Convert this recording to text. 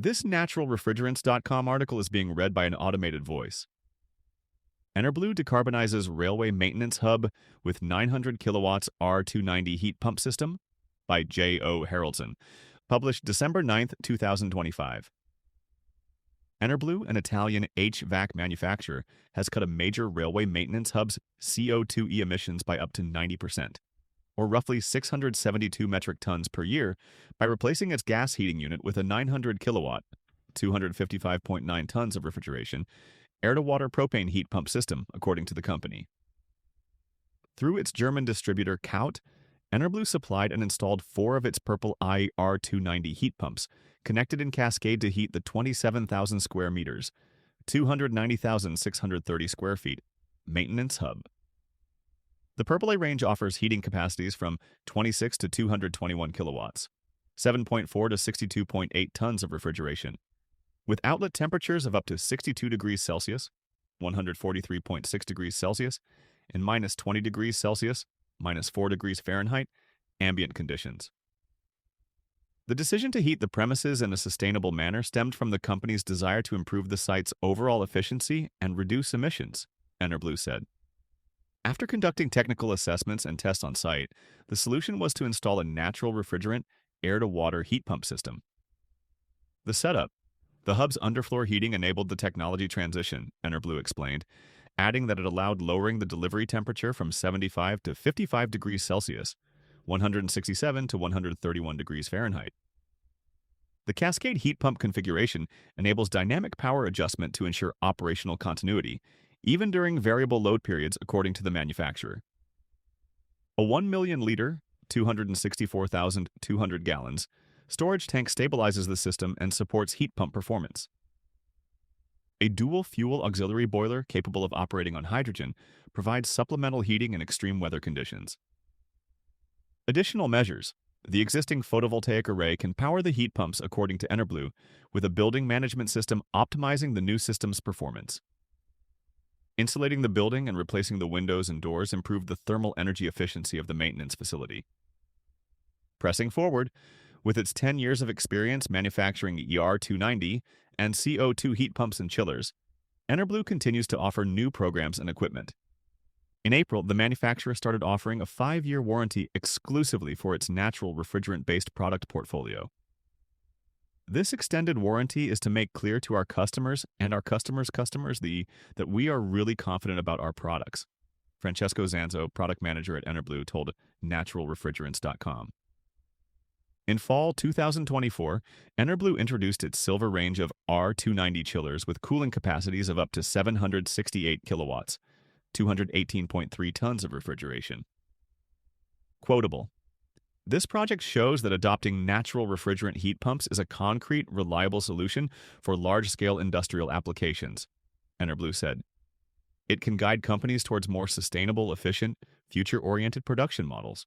This naturalrefrigerants.com article is being read by an automated voice. Enerblue decarbonizes railway maintenance hub with 900 kilowatts R290 heat pump system by J.O. Haraldson, published December 9th, 2025. Enerblue, an Italian HVAC manufacturer, has cut a major railway maintenance hub's CO2e emissions by up to 90%, or roughly 672 metric tons per year, by replacing its gas heating unit with a 900 kilowatt, 255.9 tons of refrigeration, air-to-water propane heat pump system, according to the company. Through its German distributor Kaut, Enerblue supplied and installed 4 of its Purple Eye R290 heat pumps, connected in cascade to heat the 27,000 square meters, 290,630 square feet, maintenance hub. The Purple Eye range offers heating capacities from 26 to 221 kilowatts, 7.4 to 62.8 tons of refrigeration, with outlet temperatures of up to 62 degrees Celsius, 143.6 degrees Celsius, and minus 20 degrees Celsius, minus 4 degrees Fahrenheit, ambient conditions. The decision to heat the premises in a sustainable manner stemmed from the company's desire to improve the site's overall efficiency and reduce emissions, Enerblue said. After conducting technical assessments and tests on site, the solution was to install a natural refrigerant air-to-water heat pump system. The setup: the hub's underfloor heating enabled the technology transition, Enerblue explained, adding that it allowed lowering the delivery temperature from 75 to 55 degrees Celsius, 167 to 131 degrees Fahrenheit. The cascade heat pump configuration enables dynamic power adjustment to ensure operational continuity, even during variable load periods, according to the manufacturer. A 1 million liter, 264,200 gallons, storage tank stabilizes the system and supports heat pump performance. A dual-fuel auxiliary boiler capable of operating on hydrogen provides supplemental heating in extreme weather conditions. Additional measures: the existing photovoltaic array can power the heat pumps, according to Enerblue, with a building management system optimizing the new system's performance. Insulating the building and replacing the windows and doors improved the thermal energy efficiency of the maintenance facility. Pressing forward, with its 10 years of experience manufacturing R290 and CO2 heat pumps and chillers, Enerblue continues to offer new programs and equipment. In April, the manufacturer started offering a 5-year warranty exclusively for its natural refrigerant-based product portfolio. This extended warranty is to make clear to our customers and our customers' customers that we are really confident about our products, Francesco Zanzo, product manager at Enerblue, told naturalrefrigerants.com. In fall 2024, Enerblue introduced its silver range of R290 chillers with cooling capacities of up to 768 kilowatts, 218.3 tons of refrigeration. Quotable: this project shows that adopting natural refrigerant heat pumps is a concrete, reliable solution for large-scale industrial applications, Enerblue said. It can guide companies towards more sustainable, efficient, future-oriented production models.